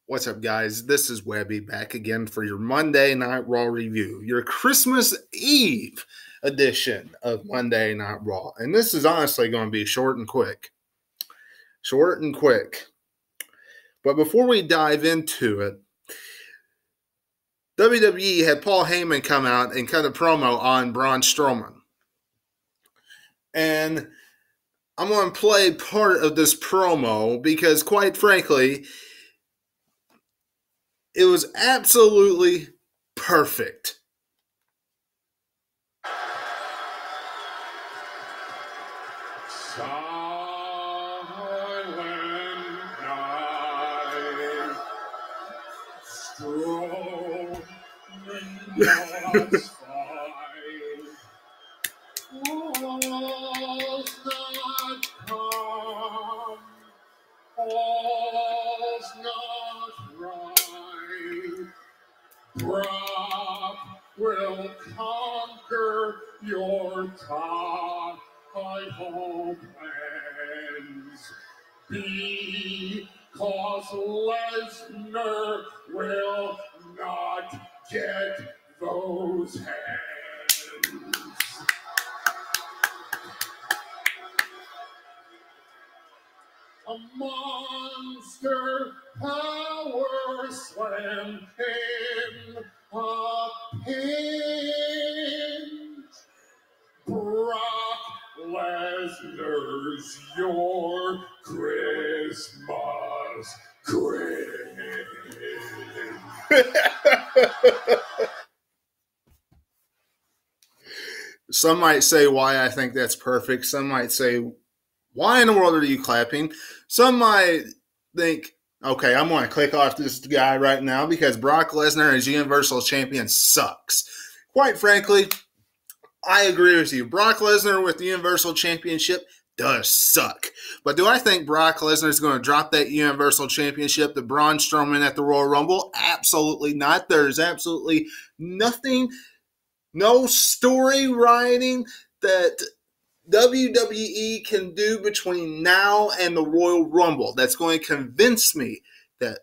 What's up, guys? This is Webby back again for your Monday Night Raw review, your Christmas Eve edition of Monday Night Raw. And this is honestly going to be short and quick. Short and quick. But before we dive into it, WWE had Paul Heyman come out and cut a promo on Braun Strowman. And I'm going to play part of this promo because, quite frankly, it was absolutely perfect. Silent night, strolling the side, all's not come, all's not right. Brock will conquer your top home plans because Lesnar will not get those hands. A monster power slam in a pinch. Brock Lesnar's your Christmas Grinch. Some might say why I think that's perfect. Some might say, why in the world are you clapping? Some might think, okay, I'm going to click off this guy right now because Brock Lesnar as Universal Champion sucks. Quite frankly, I agree with you. Brock Lesnar with the Universal Championship does suck. But do I think Brock Lesnar is going to drop that Universal Championship to Braun Strowman at the Royal Rumble? Absolutely not. There's absolutely nothing, no story writing that WWE can do between now and the Royal Rumble that's going to convince me that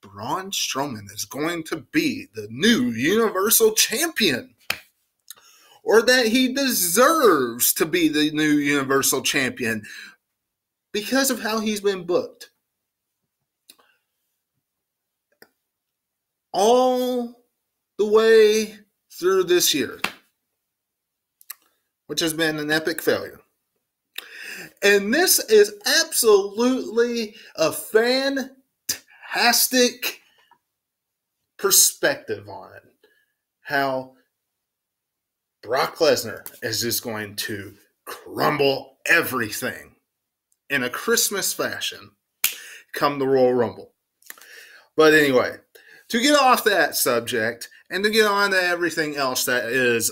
Braun Strowman is going to be the new Universal Champion, or that he deserves to be the new Universal Champion because of how he's been booked. All the way through this year, which has been an epic failure. And this is absolutely a fantastic perspective on it. How Brock Lesnar is just going to crumble everything in a Christmas fashion come the Royal Rumble. But anyway, to get off that subject and to get on to everything else that is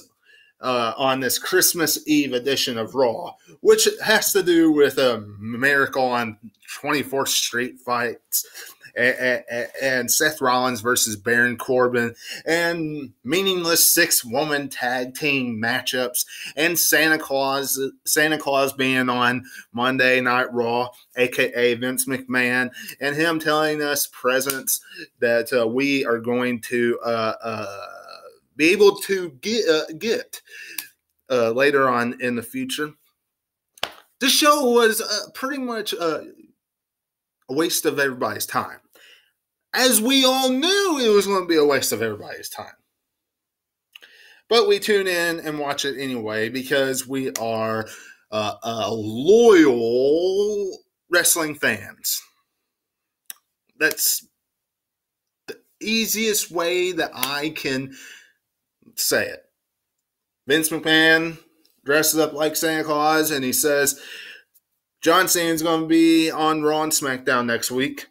on this Christmas Eve edition of Raw, which has to do with a miracle on 24th Street fights and Seth Rollins versus Baron Corbin and meaningless 6-woman tag team matchups and Santa Claus being on Monday Night Raw, aka Vince McMahon, and him telling us presents that we are going to be able to get later on in the future. The show was pretty much a waste of everybody's time. As we all knew it was going to be a waste of everybody's time. But we tune in and watch it anyway because we are loyal wrestling fans. That's the easiest way that I can say it. Vince McMahon dresses up like Santa Claus and he says John Cena's going to be on Raw and SmackDown next week.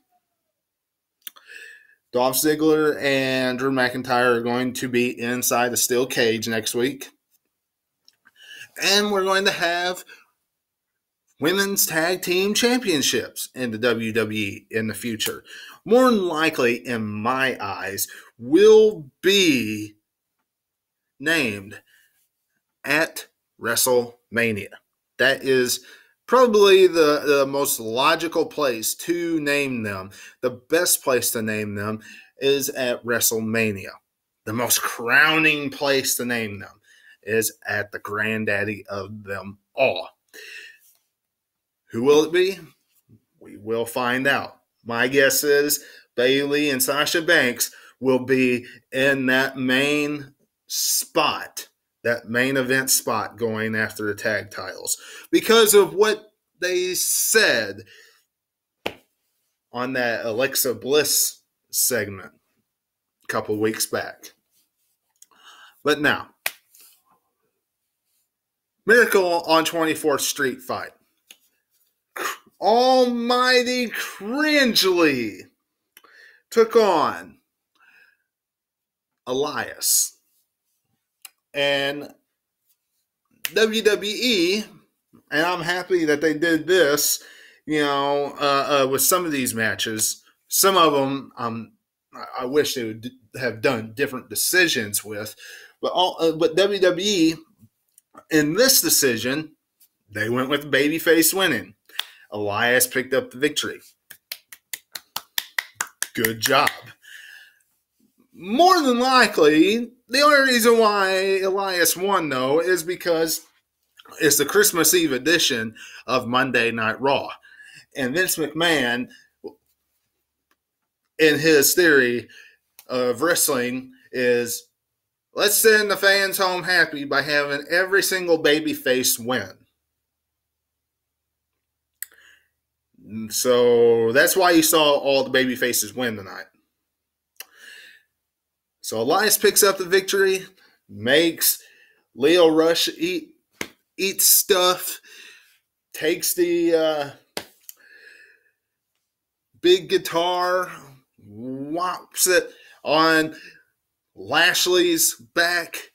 Dolph Ziggler and Drew McIntyre are going to be inside a steel cage next week. And we're going to have women's tag team championships in the WWE in the future. More than likely, in my eyes, will be named at WrestleMania. That is Probably the most logical place to name them, the best place to name them, is at WrestleMania. The most crowning place to name them is at the granddaddy of them all. Who will it be? We will find out. My guess is Bayley and Sasha Banks will be in that main spot, that main event spot going after the tag titles, because of what they said on that Alexa Bliss segment a couple weeks back. But now, Miracle on 24th Street fight. Almighty Cringely took on Elias. And WWE, and I'm happy that they did this, with some of these matches. Some of them I wish they would have done different decisions with. But WWE, in this decision, they went with babyface winning. Elias picked up the victory. Good job. More than likely, the only reason why Elias won, though, is because it's the Christmas Eve edition of Monday Night Raw. And Vince McMahon, in his theory of wrestling, is let's send the fans home happy by having every single babyface win. So that's why you saw all the baby faces win tonight. So Elias picks up the victory, makes Leo Rush eat stuff, takes the big guitar, whops it on Lashley's back,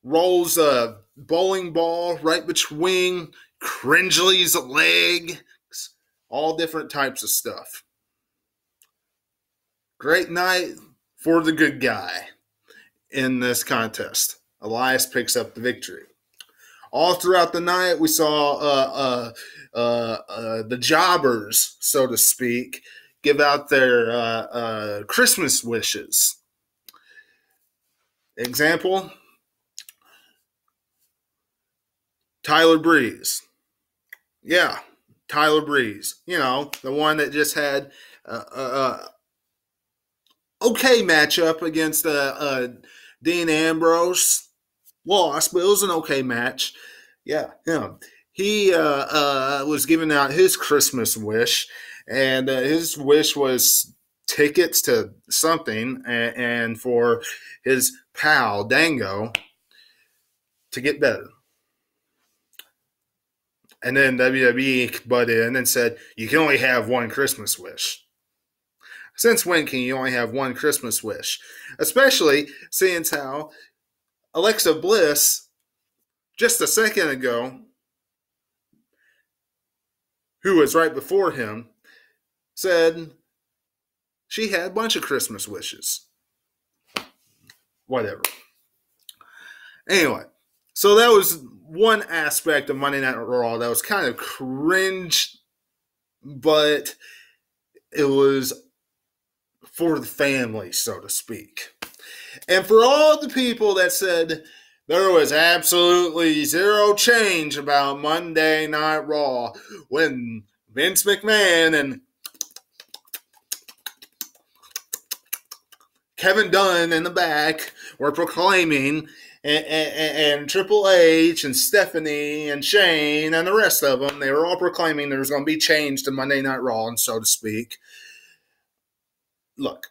rolls a bowling ball right between Cringely's leg. All different types of stuff. Great night for the good guy in this contest. Elias picks up the victory. All throughout the night, we saw the jobbers, so to speak, give out their Christmas wishes. Example, Tyler Breeze. Yeah. Tyler Breeze, the one that just had okay matchup against Dean Ambrose. Lost, but it was an okay match. Yeah, him. He was giving out his Christmas wish, and his wish was tickets to something, and for his pal Dango to get better. And then WWE butted in and said, you can only have one Christmas wish. Since when can you only have one Christmas wish? Especially seeing how Alexa Bliss, just a second ago, who was right before him, said she had a bunch of Christmas wishes. Whatever. Anyway, so that was one aspect of Monday Night Raw that was kind of cringe, but it was for the family, so to speak. And for all the people that said there was absolutely zero change about Monday Night Raw when Vince McMahon and Kevin Dunn in the back were proclaiming, and Triple H and Stephanie and Shane and the rest of them, they were all proclaiming there was going to be change to Monday Night Raw, and so to speak. Look,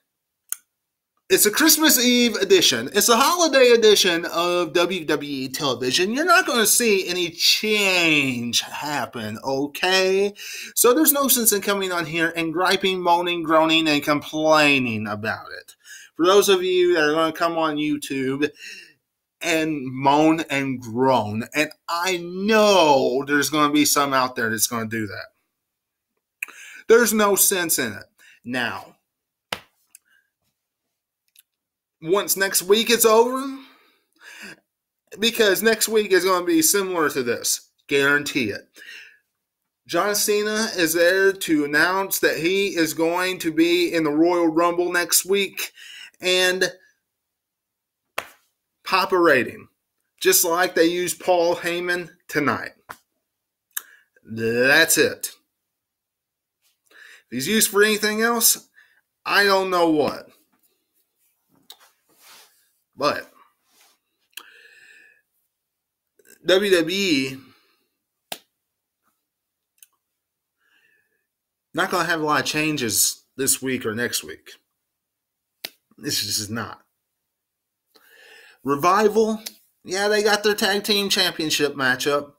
it's a Christmas Eve edition. It's a holiday edition of WWE television. You're not going to see any change happen, okay? So there's no sense in coming on here and griping, moaning, groaning, and complaining about it. For those of you that are going to come on YouTube and moan and groan, and I know there's going to be some out there that's going to do that. There's no sense in it. Now, once next week is over, because next week is going to be similar to this, guarantee it. John Cena is there to announce that he is going to be in the Royal Rumble next week and pop a rating, just like they used Paul Heyman tonight. That's it. If he's used for anything else, I don't know what. But WWE not going to have a lot of changes this week or next week. This is just not. Revival, yeah, they got their tag team championship matchup.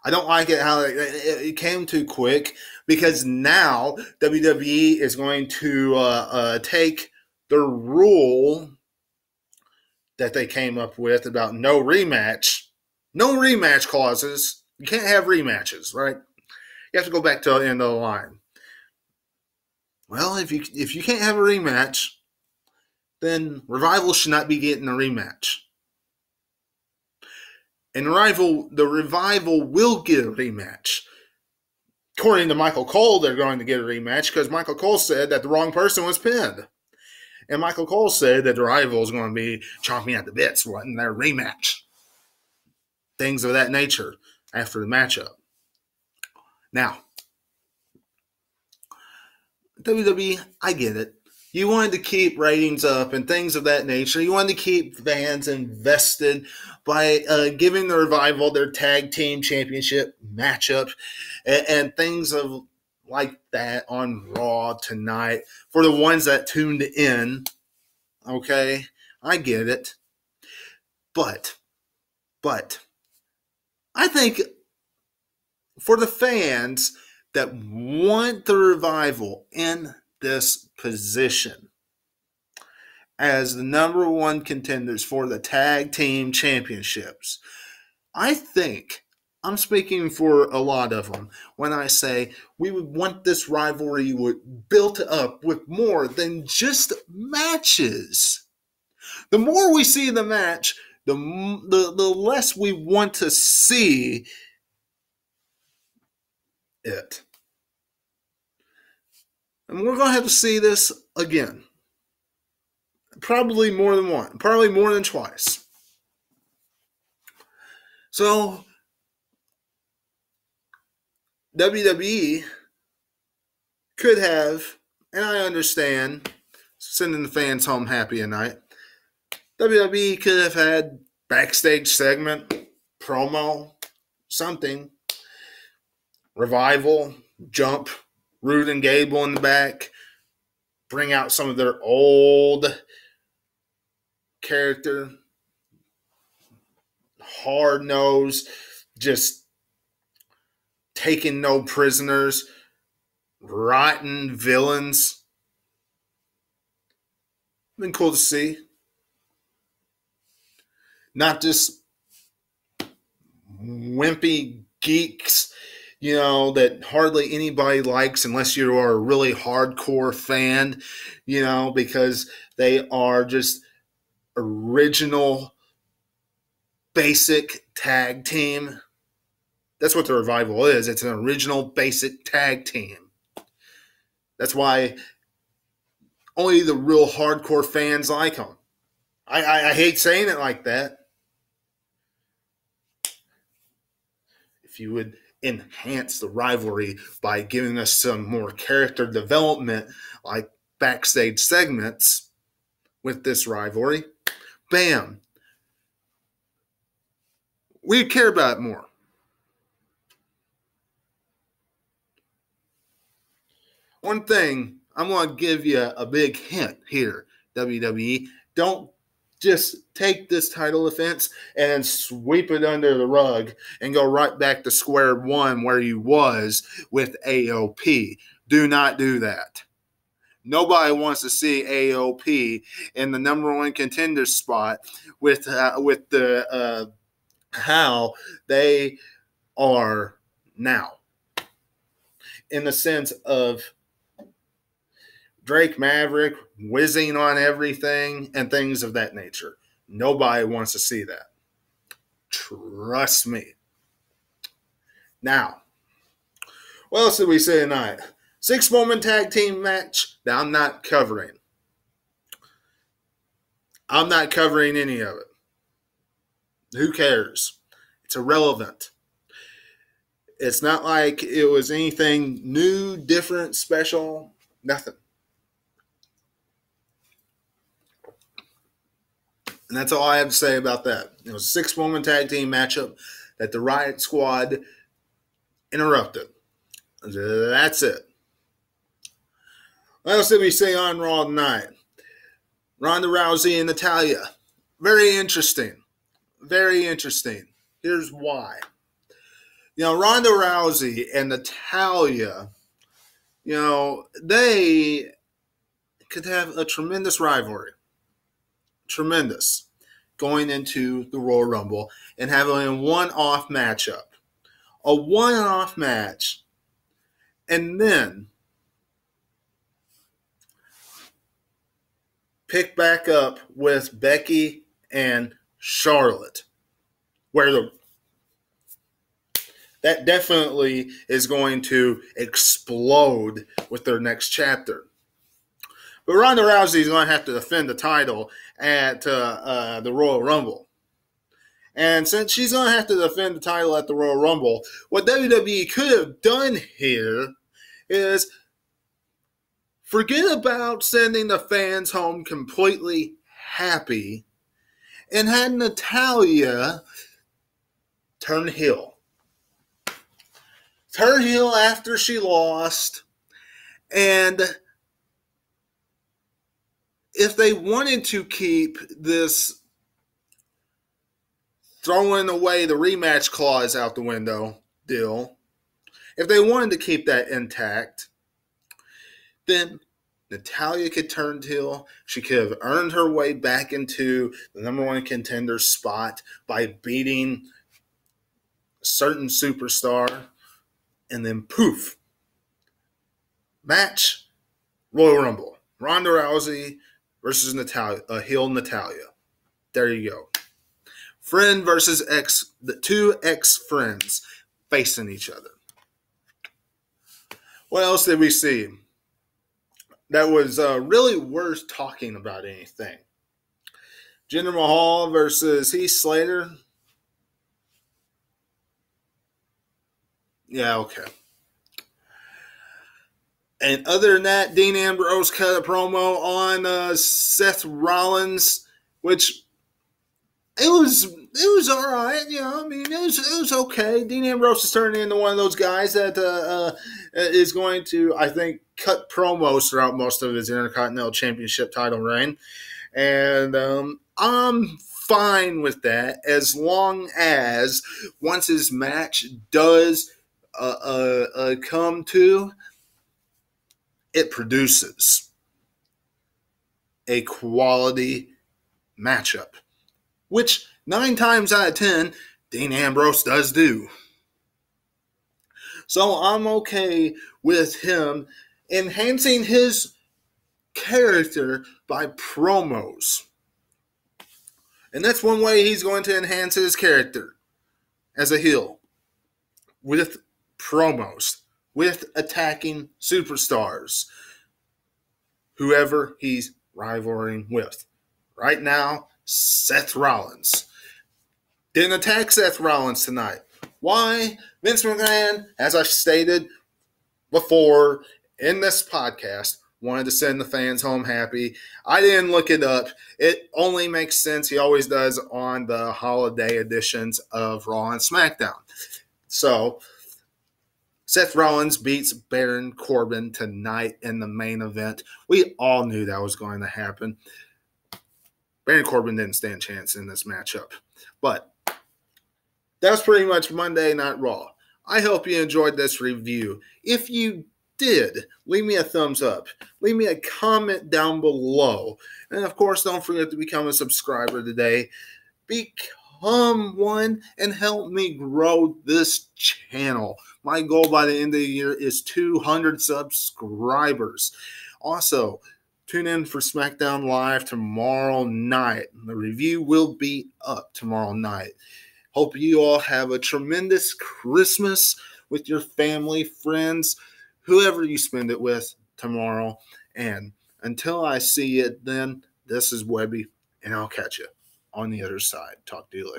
I don't like it how it came too quick, because now WWE is going to take the rule that they came up with about no rematch clauses. You can't have rematches, right? You have to go back to the end of the line. Well, if you can't have a rematch, then Revival should not be getting a rematch. And the Revival will get a rematch. According to Michael Cole, they're going to get a rematch because Michael Cole said that the wrong person was pinned. And Michael Cole said that the Revival is going to be chomping at the bits wanting their rematch. Things of that nature after the matchup. Now, WWE, I get it. You wanted to keep ratings up and things of that nature. You wanted to keep fans invested by giving the Revival their tag team championship matchup and things of like that on Raw tonight for the ones that tuned in. Okay, I get it. But I think for the fans that want the Revival in this position as the number one contenders for the tag team championships, I think I'm speaking for a lot of them when I say we would want this rivalry built up with more than just matches. The more we see the match, the less we want to see it. And we're going to have to see this again. Probably more than one. Probably more than twice. So, WWE could have, and I understand, sending the fans home happy tonight, WWE could have had backstage segment, promo, something, Revival, jump, Rude and Gable in the back, bring out some of their old character, hard nose, just taking no prisoners, rotten villains. Been cool to see. Not just wimpy geeks, that hardly anybody likes unless you are a really hardcore fan, because they are just original basic tag team. That's what the Revival is. It's an original basic tag team. That's why only the real hardcore fans like them. I hate saying it like that. If you would enhance the rivalry by giving us some more character development, like backstage segments with this rivalry, bam, we'd care about it more. One thing, I'm going to give you a big hint here, WWE. Don't just take this title defense and sweep it under the rug and go right back to square one where you was with AOP. Do not do that. Nobody wants to see AOP in the number one contender spot with the how they are now, in the sense of Drake Maverick whizzing on everything and things of that nature. Nobody wants to see that. Trust me. Now, What else did we say tonight? 6-woman tag team match that I'm not covering. I'm not covering any of it. Who cares? It's irrelevant. It's not like it was anything new, different, special. Nothing. And that's all I have to say about that. It was a 6-woman tag team matchup that the Riot Squad interrupted. That's it. What else did we say on Raw tonight? Ronda Rousey and Natalya. Very interesting. Very interesting. Here's why. Ronda Rousey and Natalya, they could have a tremendous rivalry. Tremendous. Going into the Royal Rumble and having a one-off matchup. A one-off match. And then pick back up with Becky and Charlotte. That definitely is going to explode with their next chapter. But Ronda Rousey is going to have to defend the title at the Royal Rumble. And since she's going to have to defend the title at the Royal Rumble, what WWE could have done here is forget about sending the fans home completely happy and had Natalya turn heel. Turn heel after she lost. And if they wanted to keep this throwing away the rematch clause out the window deal, if they wanted to keep that intact, then Natalya could turn heel. She could have earned her way back into the number one contender spot by beating a certain superstar. And then poof. Match, Royal Rumble. Ronda Rousey versus Natalya, heel Natalya. There you go. Friend versus ex, the two ex-friends facing each other. What else did we see that was really worth talking about anything? Jinder Mahal versus Heath Slater. Yeah, okay. And other than that, Dean Ambrose cut a promo on Seth Rollins, which it was all right. It was okay. Dean Ambrose is turning into one of those guys that is going to, I think, cut promos throughout most of his Intercontinental Championship title reign. And I'm fine with that as long as once his match does come to, it produces a quality matchup, which 9 times out of 10, Dean Ambrose does do. So I'm okay with him enhancing his character by promos. And that's one way he's going to enhance his character as a heel, with promos, with attacking superstars, whoever he's rivaling with. Right now, Seth Rollins. Didn't attack Seth Rollins tonight. Why? Vince McMahon, as I stated before in this podcast, wanted to send the fans home happy. I didn't look it up. It only makes sense. He always does on the holiday editions of Raw and SmackDown. So, Seth Rollins beats Baron Corbin tonight in the main event. We all knew that was going to happen. Baron Corbin didn't stand a chance in this matchup. But that's pretty much Monday Night Raw. I hope you enjoyed this review. If you did, leave me a thumbs up. Leave me a comment down below. And of course, don't forget to become a subscriber today. Become one and help me grow this channel. My goal by the end of the year is 200 subscribers. Also, tune in for SmackDown Live tomorrow night. The review will be up tomorrow night. Hope you all have a tremendous Christmas. with your family, friends, whoever you spend it with tomorrow. And until I see you then, this is Webby, and I'll catch you on the other side. Talk to you later.